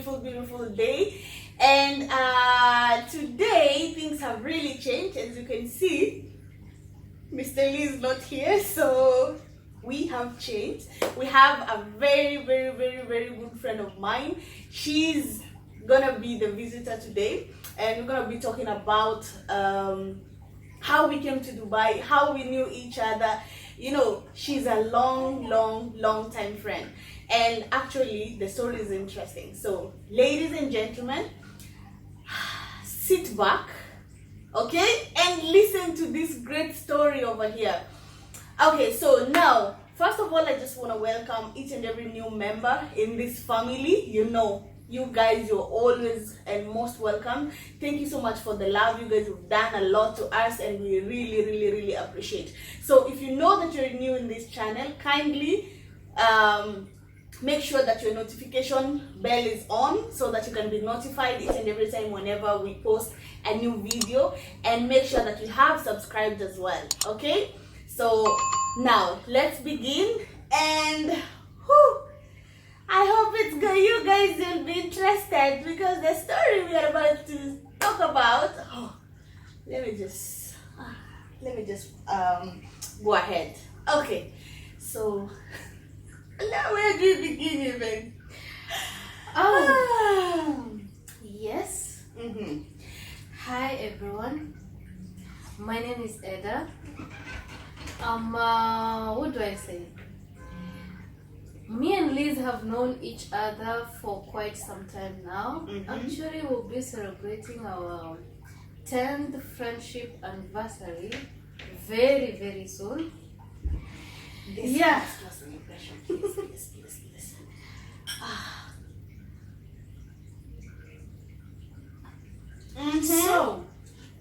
beautiful day. And today things have really changed. As you can see, Mr. Lee is not here, so we have changed. We have a very good friend of mine. She's gonna be the visitor today, and we're gonna be talking about how we came to Dubai, how we knew each other. You know, she's a long time friend, and actually the story is interesting. So ladies and gentlemen, sit back, okay, and listen to this great story over here. Okay, so now first of all, I just want to welcome each and every new member in this family. You know, you guys, you're always and most welcome. Thank you so much for the love. You guys have done a lot to us, and we really appreciate. So if you know that you're new in this channel, kindly make sure that your notification bell is on so that you can be notified each and every time whenever we post a new video, and make sure that you have subscribed as well. Okay, so now let's begin, and I hope you guys will be interested, because the story we are about to talk about, let me just go ahead. Okay, so now where do you begin even? Yes. Hi everyone, my name is Eddah. What do I say? Me and Liz have known each other for quite some time now. Actually, we'll be celebrating our 10th friendship anniversary very soon. Please. So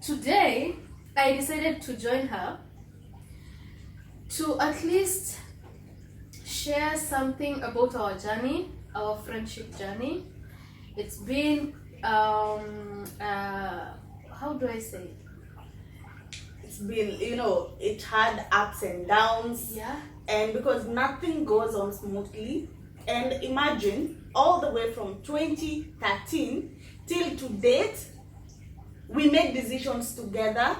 today I decided to join her to at least share something about our journey, our friendship journey. It's been how do I say? It's been, you know, it had ups and downs. Yeah. And because nothing goes on smoothly, and imagine all the way from 2013 till to date, we made decisions together,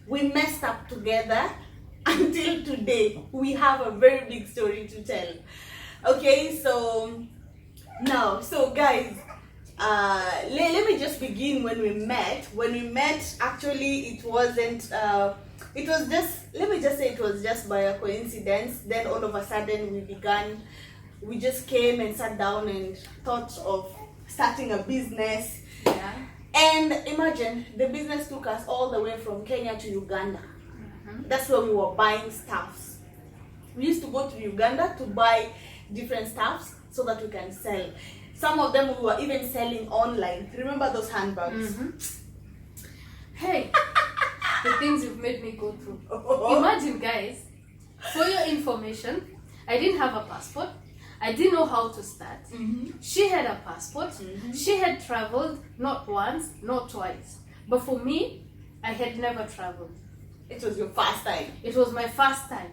we messed up together, until today we have a very big story to tell. Okay, so now, so guys, let me just begin when we met. Actually, it wasn't it was just, let me just say, it was just by a coincidence. Then all of a sudden we just came and sat down and thought of starting a business. Yeah. And imagine, the business took us all the way from Kenya to Uganda. That's where we were buying stuffs. We used to go to Uganda to buy different stuffs so that we can sell. Some of them we were even selling online. Remember those handbags? Hey, the things you've made me go through. Imagine, guys, for your information, I didn't have a passport. I didn't know how to start. She had a passport. She had traveled not once, not twice. But for me, I had never traveled. It was your first time. It was my first time.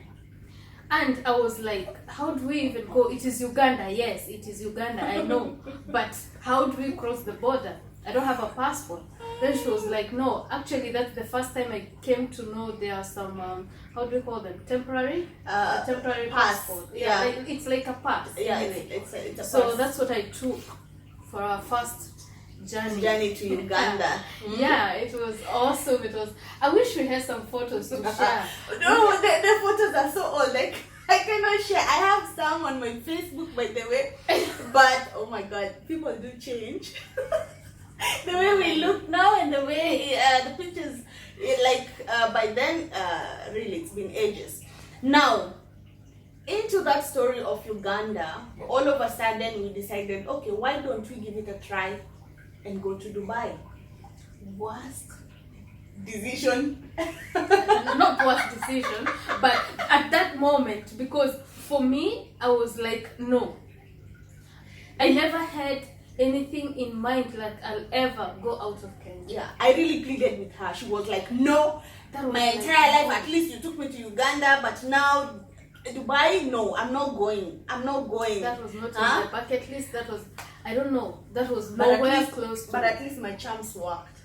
And I was like, how do we even go? It is Uganda. Yes, it is Uganda, I know. But how do we cross the border? I don't have a passport. Then she was like, no, actually that's the first time I came to know there are some, how do we call them? Temporary? A temporary passport. Yeah, like, it's like a pass. Yeah, anyway. it's a pass. So that's what I took for our first journey to Uganda. Yeah, it was awesome. I wish we had some photos to share. No, the photos are so old, like I cannot share. I have some on my Facebook, by the way, but oh my god, people do change. The way we look now and the way the pictures, by then, really it's been ages. Now, into that story of Uganda, all of a sudden we decided, okay, why don't we give it a try and go to Dubai? Worst decision. Not worst decision, but at that moment, because for me, I was like, no. I never had anything in mind like I'll ever go out of Kenya. Yeah, I really pleaded with her. She was like, no, my entire life, at least you took me to Uganda, but now Dubai, no, I'm not going. That was not on my bucket list. That was I don't know. That was But at nowhere least- close to. But at least my charms worked.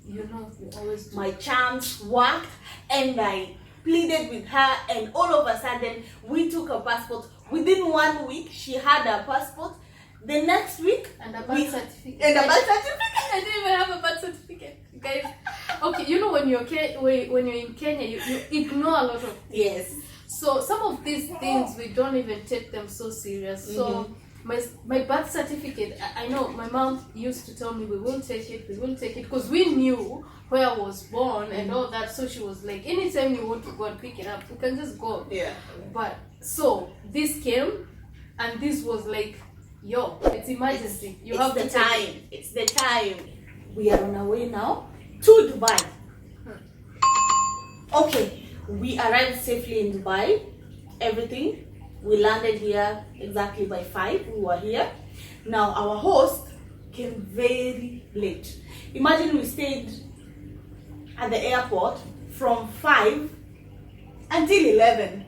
You always do. My charms worked, and I pleaded with her, and all of a sudden we took her passport. Within 1 week, she had her passport. The next week, And a birth certificate. and a birth certificate. I didn't even have a birth certificate, guys. Okay, you know when you're in Kenya, you ignore a lot of things. Yes. So some of these things we don't even take them so serious. So my birth certificate, I know my mom used to tell me we will take it because we knew where I was born and all that. So she was like, anytime you want to go and pick it up, you can just go. Yeah. But so this came, and this was like, yo, it's emergency. You have the to take it. time. It's the time. We are on our way now to Dubai. Okay, we arrived safely in Dubai. Everything. We landed here exactly by 5. We were here. Now our host came very late. Imagine we stayed at the airport from 5 until 11.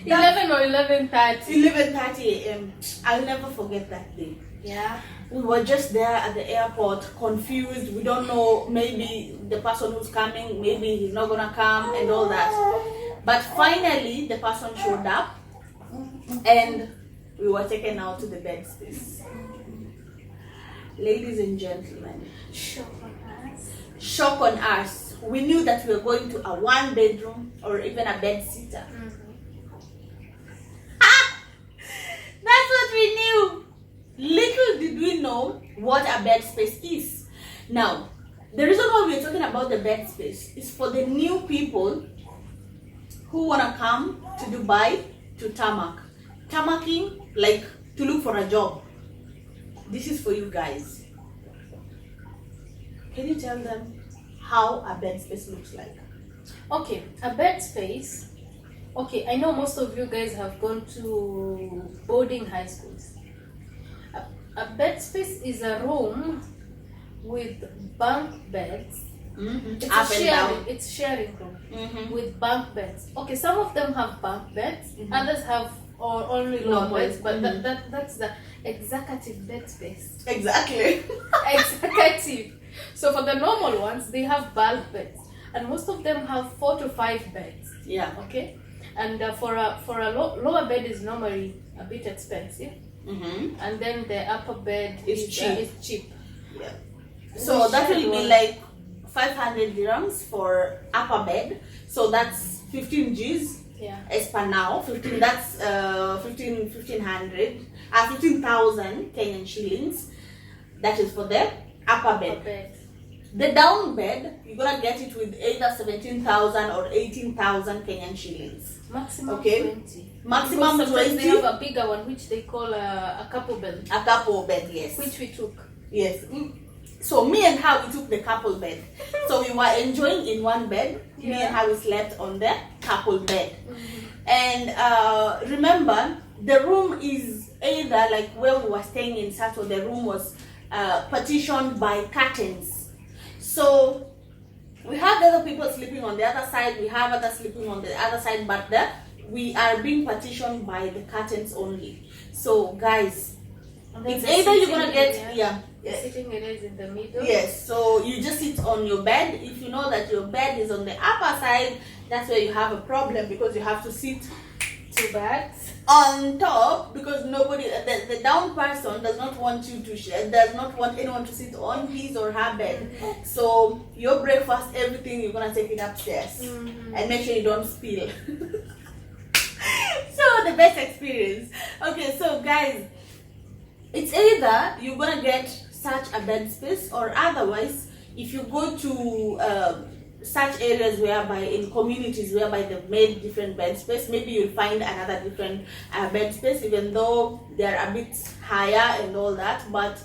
11 or 11:30. 11:30 a.m. I'll never forget that day. Yeah. We were just there at the airport, confused. We don't know, maybe the person who's coming, maybe he's not gonna come and all that. But finally, the person showed up, and we were taken out to the bed space. Ladies and gentlemen, shock on us. We knew that we were going to a 1-bedroom or even a bed sitter. That's what we knew. Little did we know what a bed space is. Now, the reason why we're talking about the bed space is for the new people who want to come to Dubai to tarmac. Tarmacking, like to look for a job. This is for you guys. Can you tell them how a bed space looks like? Okay, a bed space. Okay, I know most of you guys have gone to boarding high schools. A bed space is a room with bunk beds. It's Up and down. It's sharing room with bunk beds. Okay, some of them have bunk beds, others have or only low Normal. beds, but that's the executive bed space. Exactly. Executive. So for the normal ones, they have bulk beds, and most of them have 4 to 5 beds. Yeah. Okay, and for a lower bed is normally a bit expensive, and then the upper bed is cheap. Yeah. So that will be like 500 dirhams for upper bed. So that's 15 Gs. Yeah. As per now, 15. That's 1500. 15,000 Kenyan shillings. That is for the upper bed. The down bed, you're gonna get it with either 17,000 or 18,000 Kenyan shillings. Maximum Okay. 20. Maximum Because 20. they have a bigger one, which they call a couple bed, A couple bed, yes. which we took. Yes. So me and her, we took the couple bed. So we were enjoying in one bed. Me and her, we slept on the couple bed. And remember, the room is either like where we were staying in Sato, the room was partitioned by curtains. So we have other people sleeping on the other side, we have others sleeping on the other side, but we are being partitioned by the curtains only. So guys, it's either you're gonna get the sitting area is in the middle. Yes, so you just sit on your bed. If you know that your bed is on the upper side, that's where you have a problem, because you have to sit 2 bags on top, because nobody, the down person does not want you to share, does not want anyone to sit on his or her bed. So your breakfast, everything, you're gonna take it upstairs and make sure you don't spill. So the best experience. Okay, so guys, it's either you're gonna get such a bed space, or otherwise, if you go to such areas whereby in communities whereby they've made different bed space, maybe you'll find another different bed space, even though they're a bit higher and all that. But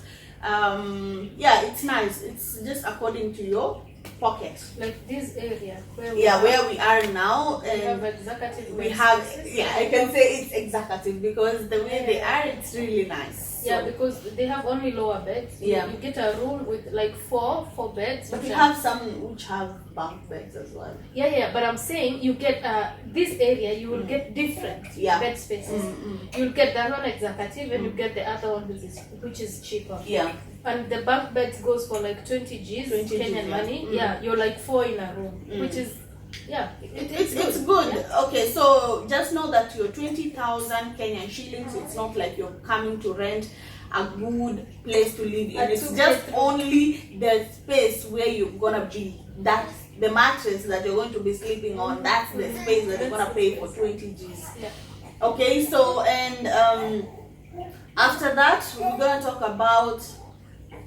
yeah, it's nice. It's just according to your pocket. like this area where Where we are now, we have executive we bed have spaces. I can say it's executive, because the way they are, it's really nice. Yeah, because they have only lower beds. Yeah. You get a room with like four beds. But we have some which have bunk beds as well. Yeah, but I'm saying you get this area, you will get different bed spaces. You'll get that one executive and you get the other one which is cheaper. Yeah. And the bunk beds goes for like 20 G's, Kenyan money. Yeah, you're like 4 in a room, which is it's good. Yeah. Okay, so just know that your 20,000 Kenyan shillings, it's not like you're coming to rent a good place to live in. It's just only the space where you're gonna be. That's the mattress that you're going to be sleeping on. That's the space that you're gonna pay for 20 G's. Yeah. Okay, so and after that we're gonna talk about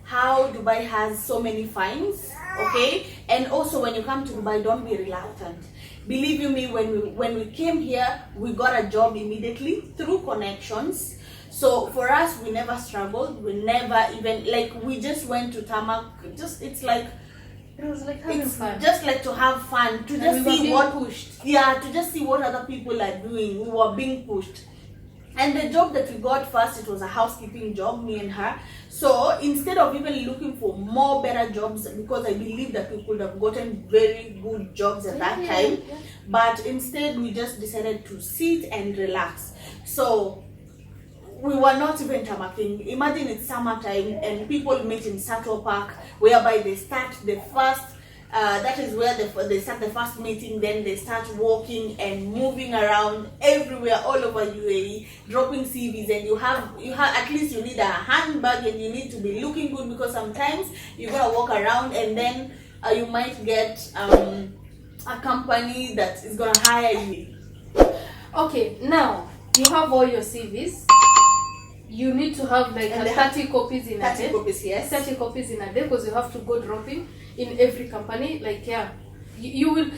how Dubai has so many fines, okay? And also when you come to Dubai, don't be reluctant. Believe you me, when we came here, we got a job immediately through connections. So for us, we never struggled. We never even, like, we just went to Tamak. It was like having fun. Just like to have fun, to just see what pushed. Yeah, to just see what other people are doing. We were being pushed. And the job that we got first, it was a housekeeping job, me and her. So instead of even looking for more better jobs, because I believe that we could have gotten very good jobs at that time, but instead we just decided to sit and relax. So we were not even tamaking. Imagine it's summertime and people meet in Sato Park, whereby they start the first that is where they start the first meeting. Then they start walking and moving around everywhere, all over UAE, dropping CVs. And you have at least you need a handbag and you need to be looking good, because sometimes you're gonna walk around and then you might get a company that is gonna hire you. Okay, now you have all your CVs. You need to have like 30 copies in a day. 30 copies, yes. 30 copies in a day, because you have to go dropping in every company. Like, yeah, you will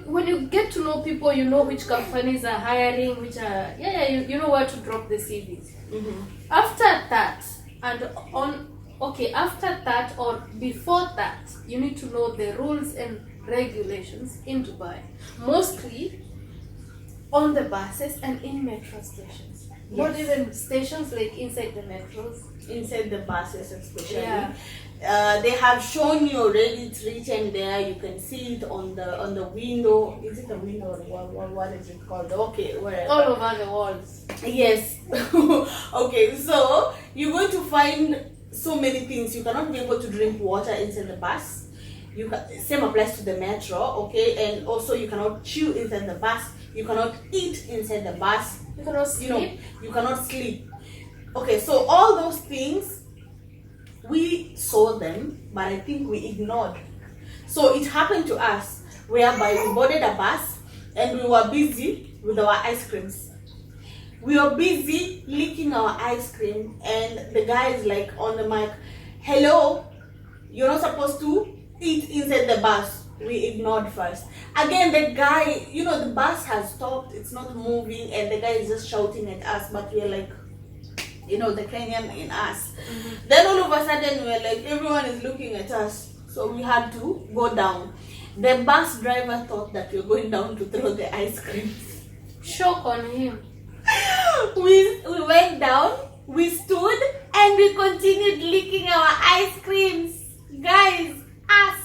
when you get to know people, you know which companies are hiring, which are you know where to drop the CVs. After that, after that or before that, you need to know the rules and regulations in Dubai, mostly on the buses and in metro stations. Not even stations, like inside the metros. Inside the buses especially. Yeah. They have shown you already, it's written there. You can see it on the window. Is it a window or what is it called? Okay, wherever. All over the walls. Yes. Okay, so you're going to find so many things. You cannot be able to drink water inside the bus. Same applies to the metro, okay? And also you cannot chew inside the bus. You cannot eat inside the bus. You cannot sleep. You cannot sleep. Okay, so all those things, we saw them, but I think we ignored. So it happened to us, whereby we boarded a bus and we were busy with our ice creams. We were busy licking our ice cream, and the guy is like on the mic, "Hello, you're not supposed to eat inside the bus." We ignored first. Again, the guy, the bus has stopped, it's not moving, and the guy is just shouting at us, but we're like, the Kenyan in us. Then all of a sudden, we're like, everyone is looking at us, so we had to go down. The bus driver thought that we were going down to throw the ice cream. Shock on him. We went down, we stood, and we continued licking our ice creams. Guys, us.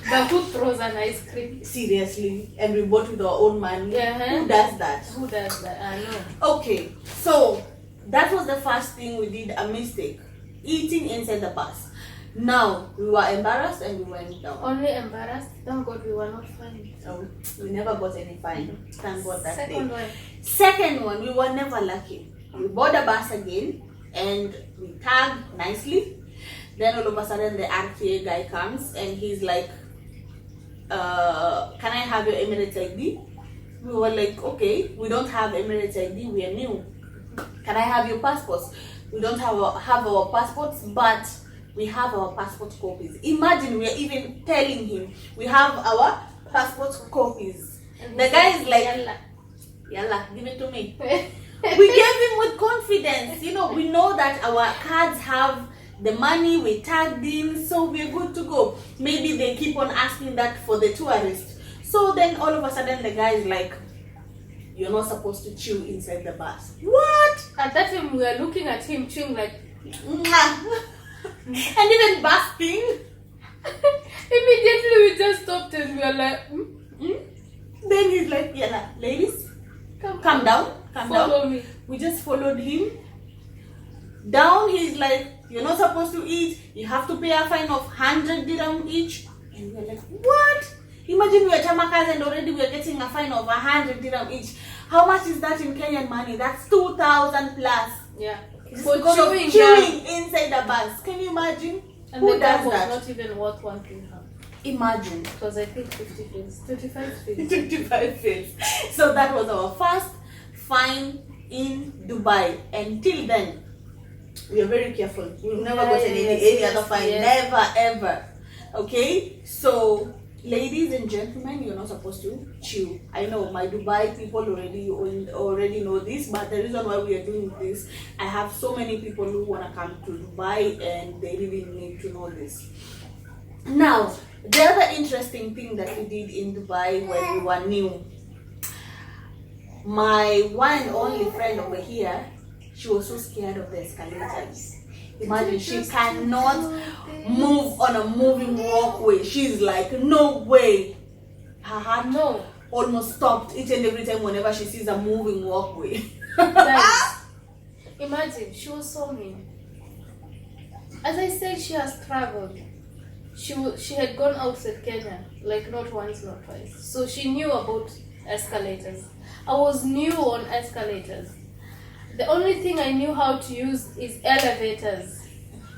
But who throws an ice cream? Seriously, and we bought with our own money. Who does that? Who does that? I know. Okay, so that was the first thing we did, a mistake. Eating inside the bus. Now, we were embarrassed and we went down. Only embarrassed? Thank God we were not fined. No, we never got any fine. Thank God that Second day. one. Second one, we were never lucky. We board a bus again and we tagged nicely. Then all of a sudden the RTA guy comes and he's like, can I have your Emirates ID? We were like, okay, we don't have Emirates ID, we are new. Can I have your passports? We don't have our passports, but we have our passport copies. Imagine we are even telling him we have our passport copies. And the guy is like, Yalla, give it to me. We gave him with confidence. We know that our cards have the money, we tagged in, so we're good to go. Maybe they keep on asking that for the tourists. So then all of a sudden the guy is like, you're not supposed to chew inside the bus. What? At that time, we were looking at him chewing like, Mwah. And even busting. immediately we just stopped and we were like, Then he's like, yeah, ladies, come calm down, calm down. follow me. We just followed him down. He's like, you're not supposed to eat. You have to pay a fine of 100 dirham each. And we're like, what? Imagine we are Tamakas and already we are getting a fine of 100 dirham each. How much is that in Kenyan money? That's 2,000 plus. Yeah. Just For because of chewing chewing inside the bus. Can you imagine? And Who the gum does was that? not even worth 1 dirham. Imagine. It was, I think, 50 fils, 25 fils. 25 fils. So that was our first fine in Dubai. Until then, we are very careful. We've never gotten any other fine. Yes. Never ever. Okay? So, ladies and gentlemen, you're not supposed to chew. I know my Dubai people already know this, but the reason why we are doing this, I have so many people who want to come to Dubai and they really need to know this. Now, the other interesting thing that we did in Dubai when we were new, my one and only friend over here, she was so scared of the escalators. Imagine, she cannot move on a moving walkway. She's like, no way. Her heart almost stopped each and every time whenever she sees a moving walkway. Guys, imagine, she was so mean. As I said, she has traveled. She had gone outside Kenya, like not once, not twice. So she knew about escalators. I was new on escalators. The only thing I knew how to use is elevators.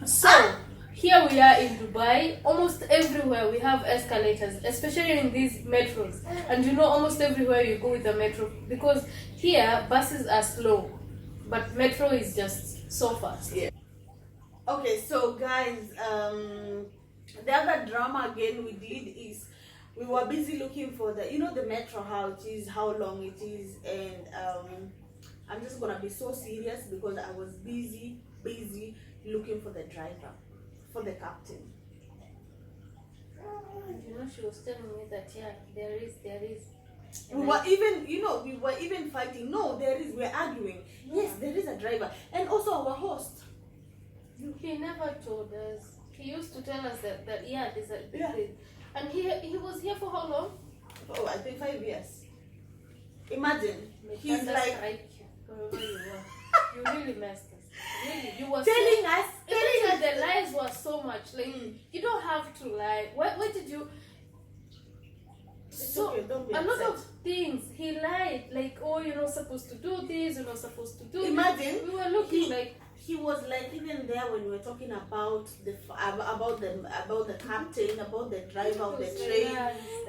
So here we are in Dubai. Almost everywhere we have escalators, especially in these metros. And you know, almost everywhere you go with the metro, because here buses are slow, but metro is just so fast. Yeah. Okay, so guys, the other drama again we did is we were busy looking for the metro, how it is, how long it is, and I'm just gonna be so serious because I was busy looking for the driver, for the captain. And you know, she was telling me that there is. We were even fighting. No, there is. We're arguing. Yes, there is a driver, and also our host. He never told us. He used to tell us that there's a and he was here for how long? Oh, I think 5 years. Imagine. He's Thunder like strike wherever you were. You really messed us. Really, you were telling us. Even the lies were so much. Like you don't have to lie. Where did you? So okay, don't be a lot upset. of things he lied. Like, oh, you're not supposed to do this. You're not supposed to do. Imagine this. We were looking like. He was like, even there when we were talking about the captain, about the driver of the train,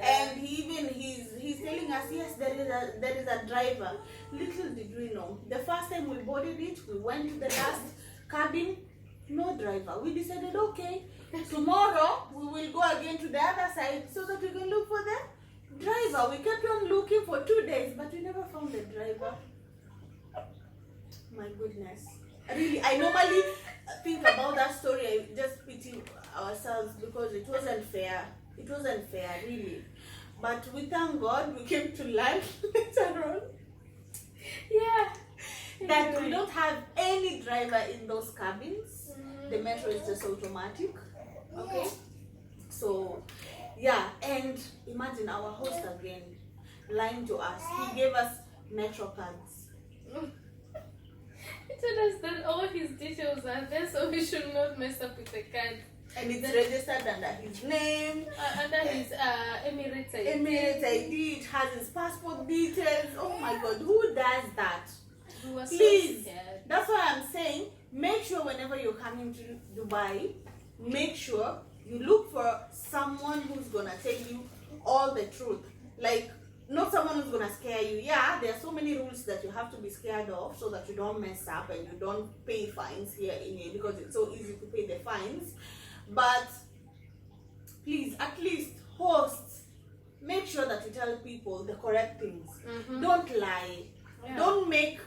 and he's telling us, yes, there is a driver. Little did we know, the first time we boarded it, we went to the last cabin, no driver. We decided, okay, tomorrow we will go again to the other side so that we can look for the driver. We kept on looking for 2 days, but we never found the driver. My goodness. Really, I normally think about that story. I just pity ourselves because it wasn't fair. It wasn't fair, really. But we thank God we came to learn later on. Yeah. That we don't have any driver in those cabins. The metro is just automatic. Okay. So, yeah. And imagine our host again lying to us. He gave us metro cards. He told us that all his details are there, so we should not mess up with the card. And it's registered under his name. Under his Emirates ID. Emirates ID. It has his passport details. Oh my God, who does that? We were so Please. scared. That's why I'm saying, make sure whenever you're coming to Dubai, make sure you look for someone who's gonna tell you all the truth. Like, not someone who's gonna scare you. Yeah, there are so many rules that you have to be scared of so that you don't mess up and you don't pay fines here in here because it's so easy to pay the fines. But please, at least hosts, make sure that you tell people the correct things. Don't lie. Yeah. Don't make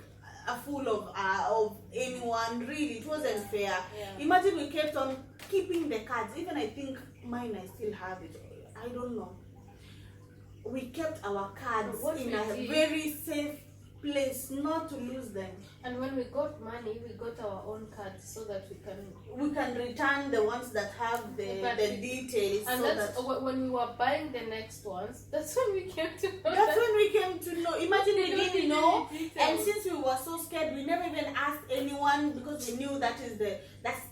a fool of anyone. Really, it wasn't fair. Yeah. Imagine we kept on keeping the cards. Even I think mine, I still have it. I don't know. We kept our cards in a very safe place not to lose them. And when we got money, we got our own cards so that we can return the ones that have the details. And so that's when we were buying the next ones. That's when we came to know. That's when we came to know. Imagine we didn't know, details. and since we were so scared, we never even asked anyone because we knew that's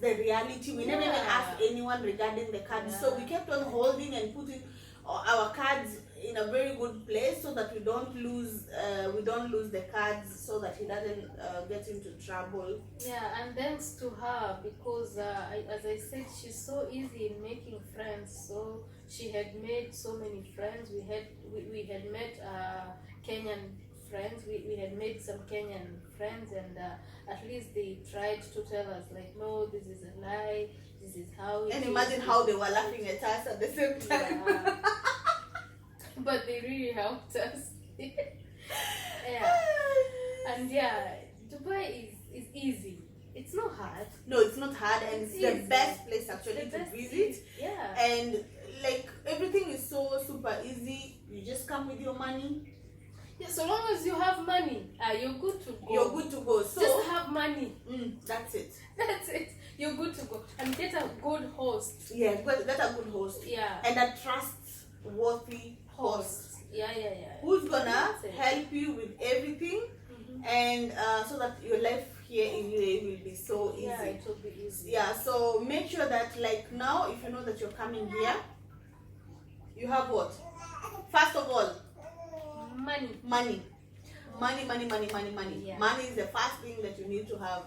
the reality. We never even asked anyone regarding the cards. So we kept on holding and putting our cards in a very good place so that we don't lose the cards, so that he doesn't get into trouble. Yeah, and thanks to her, because as I said, she's so easy in making friends. So she had made so many friends. We had met Kenyan friends. We had made some Kenyan friends, and at least they tried to tell us, like, no, this is a lie, this is how it and is. Imagine how they were laughing at us at the same time. Yeah. But they really helped us. Yeah. And yeah, Dubai is easy. It's not hard. No, it's not hard, and it's the easy. Best place actually to visit. Yeah. And like everything is so super easy. You just come with your money. Yeah, so long as you have money, you're good to go. You're good to go. So just have money. That's it. That's it. You're good to go. And get a good host. Yeah, get a good host. Yeah. And a trustworthy host. Yeah. Who's gonna help you with everything, and so that your life here in UAE will be so easy. Yeah, it will be easy. Yeah, so make sure that, like, now, if you know that you're coming here, you have what? First of all, money. Money. Yeah. Money is the first thing that you need to have.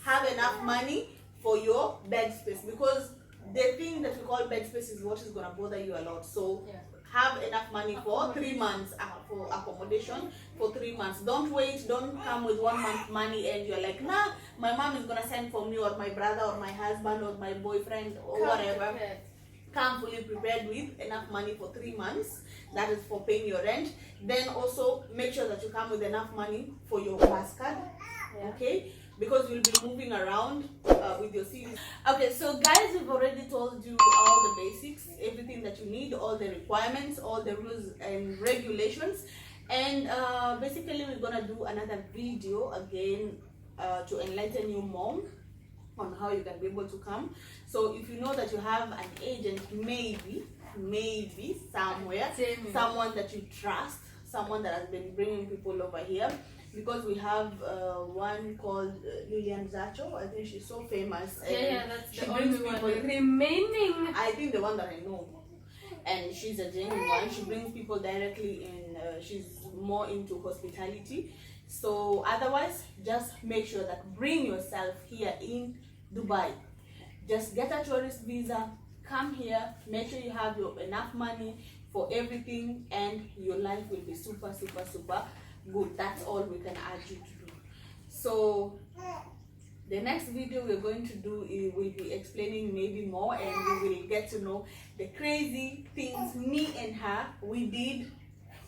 Have enough money for your bed space, because the thing that we call bed space is what is gonna bother you a lot. So have enough money for 3 months for accommodation for 3 months. Don't wait. Don't come with 1 month money and you're like, nah, my mom is gonna send for me, or my brother, or my husband, or my boyfriend, or whatever. Come fully prepared with enough money for 3 months. That is for paying your rent. Then also make sure that you come with enough money for your pass card. Okay, because you'll be moving around with your series. Okay, so guys, we've already told you all the basics, everything that you need, all the requirements, all the rules and regulations, and basically we're gonna do another video again to enlighten you more on how you can be able to come. So if you know that you have an agent, maybe somewhere, someone that you trust, someone that has been bringing people over here, because we have one called Lilian Zacho. I think she's so famous. Yeah, that's she the brings only people one remaining. I think the one that I know, and she's a genuine one. She brings people directly in. She's more into hospitality. So otherwise, just make sure that bring yourself here in Dubai. Just get a tourist visa, come here, make sure you have enough money for everything, and your life will be super good. That's all we can urge you to do. So the next video we're going to do will be explaining maybe more, and we will get to know the crazy things me and her we did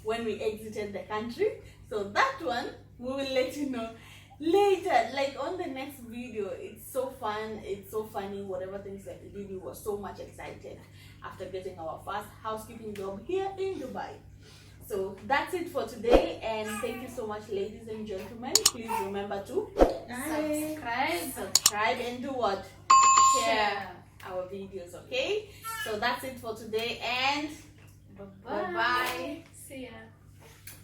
when we exited the country. So that one we will let you know later, like on the next video. It's so fun, it's so funny. Whatever things that we did, we were so much excited after getting our first housekeeping job here in Dubai. So that's it for today, and thank you so much, ladies and gentlemen. Please remember to subscribe and do what? Share our videos. Okay, so that's it for today, and bye bye. See ya.